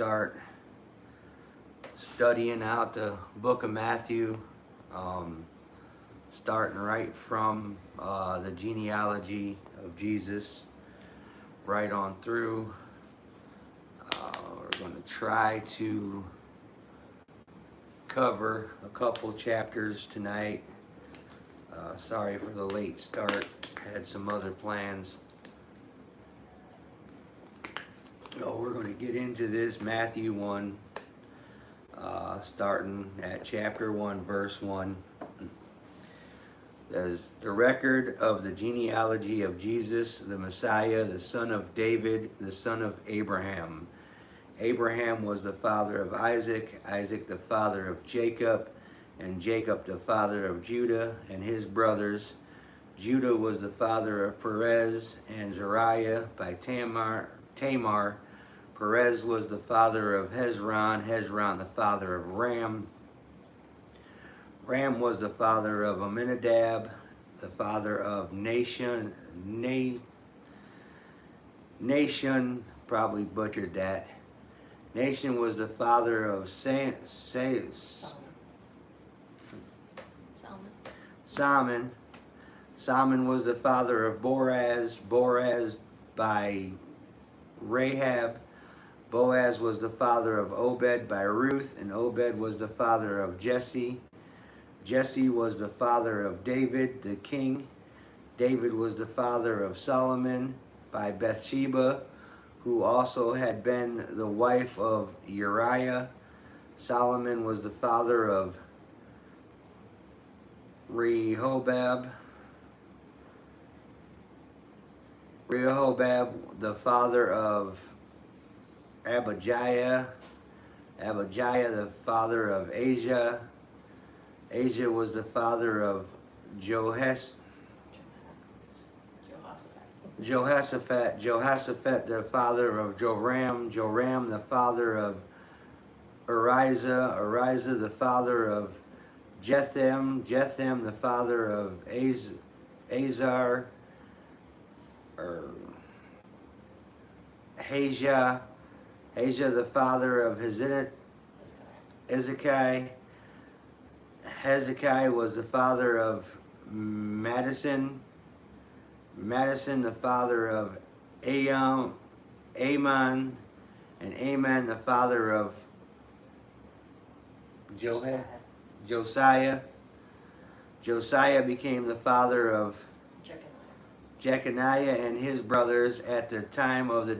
start studying out the book of Matthew, starting right from the genealogy of Jesus, right on through. We're going to try to cover a couple chapters tonight. Sorry for the late start. Had some other plans. We're going to get into this Matthew 1, starting at chapter 1, verse 1. There's the record of the genealogy of Jesus, the Messiah, the son of David, the son of Abraham. Abraham was the father of Isaac, Isaac the father of Jacob, and Jacob the father of Judah and his brothers. Judah was the father of Perez and Zariah by Tamar. Perez was the father of Hezron, Hezron the father of Ram. Ram was the father of Amminadab, the father of Nation, probably butchered that. Nation was the father of Salmon. Salmon was the father of Boaz. Boaz by Rahab. Boaz was the father of Obed by Ruth, and Obed was the father of Jesse. Jesse was the father of David, the king. David was the father of Solomon by Bathsheba, who also had been the wife of Uriah. Solomon was the father of Rehoboam, the father of Abijah, the father of Asa. Asa was the father of Jehoshaphat, the father of Joram, the father of Ariza, the father of Jethem, the father of Azar, or Hajah, the father of Hezekiah. Hezekiah was the father of Madison, the father of Amon, and Amon the father of Josiah. Josiah became the father of Jeconiah and his brothers at the time of the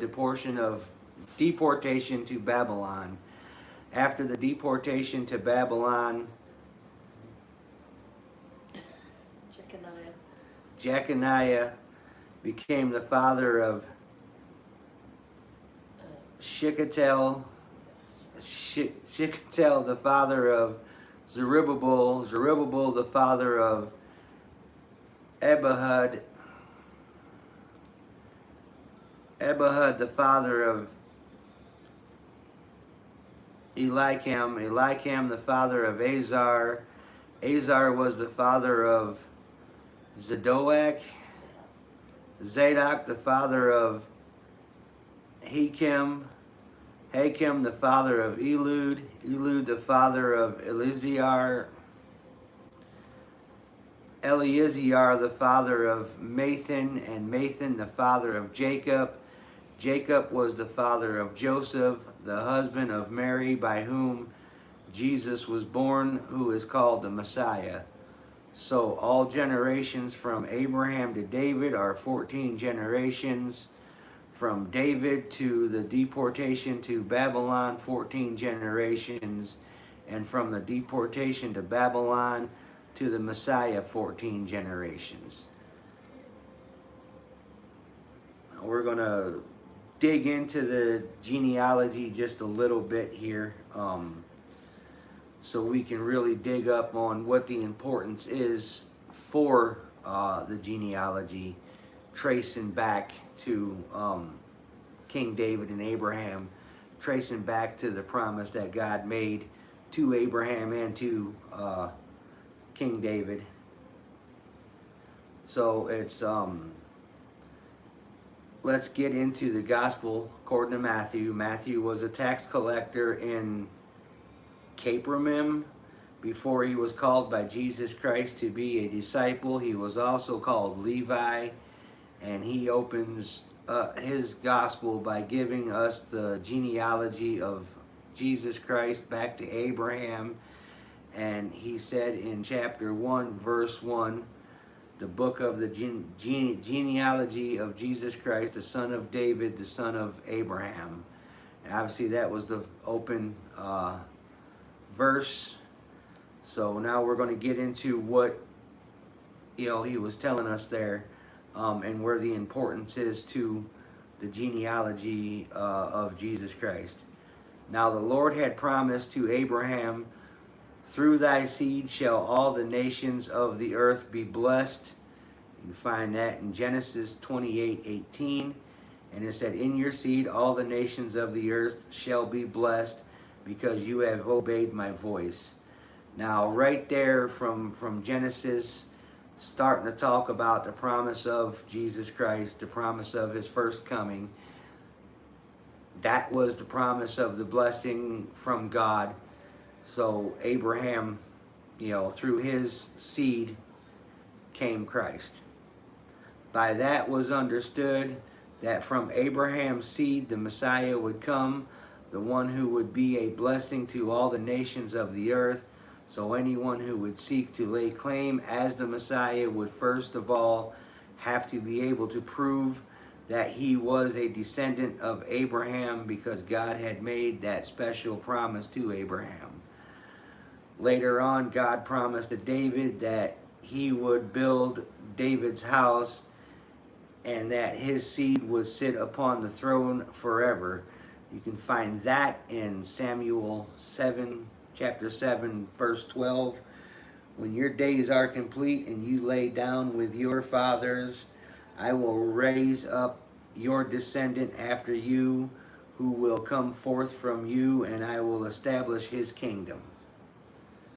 deportation to Babylon. After the deportation to Babylon, Jeconiah became the father of Shealtiel, the father of Zerubbabel, the father of Abihud, the father of Eliakim, the father of Azar. Azar was the father of Zadok, the father of Hakim, the father of Elud, the father of Eleazar, the father of Mathan, and Mathan the father of Jacob. Jacob was the father of Joseph, the husband of Mary, by whom Jesus was born, who is called the Messiah. So all generations from Abraham to David are 14 generations. From David to the deportation to Babylon, 14 generations. And from the deportation to Babylon to the Messiah, 14 generations. We're going to dig into the genealogy just a little bit here. So we can really dig up on what the importance is for the genealogy, tracing back to King David and Abraham, tracing back to the promise that God made to Abraham and to King David. So it's let's get into the gospel according to Matthew. Matthew was a tax collector in Capernaum before he was called by Jesus Christ to be a disciple. He was also called Levi, and he opens his gospel by giving us the genealogy of Jesus Christ back to Abraham. And he said in chapter 1, verse 1, the book of the genealogy of Jesus Christ, the son of David, the son of Abraham. And obviously that was the open verse. So now we're going to get into what he was telling us there, and where the importance is to the genealogy of Jesus Christ. Now the Lord had promised to Abraham, through thy seed shall all the nations of the earth be blessed. You find that in Genesis 28:18. And it said, in your seed all the nations of the earth shall be blessed, because you have obeyed my voice. Now right there from Genesis, starting to talk about the promise of Jesus Christ, the promise of his first coming. That was the promise of the blessing from God. So Abraham, through his seed came Christ. By that was understood that from Abraham's seed the Messiah would come, the one who would be a blessing to all the nations of the earth. So anyone who would seek to lay claim as the Messiah would first of all have to be able to prove that he was a descendant of Abraham, because God had made that special promise to Abraham. Later on, God promised to David that he would build David's house and that his seed would sit upon the throne forever. You can find that in Samuel 7, chapter 7, verse 12. When your days are complete and you lay down with your fathers, I will raise up your descendant after you, who will come forth from you, and I will establish his kingdom.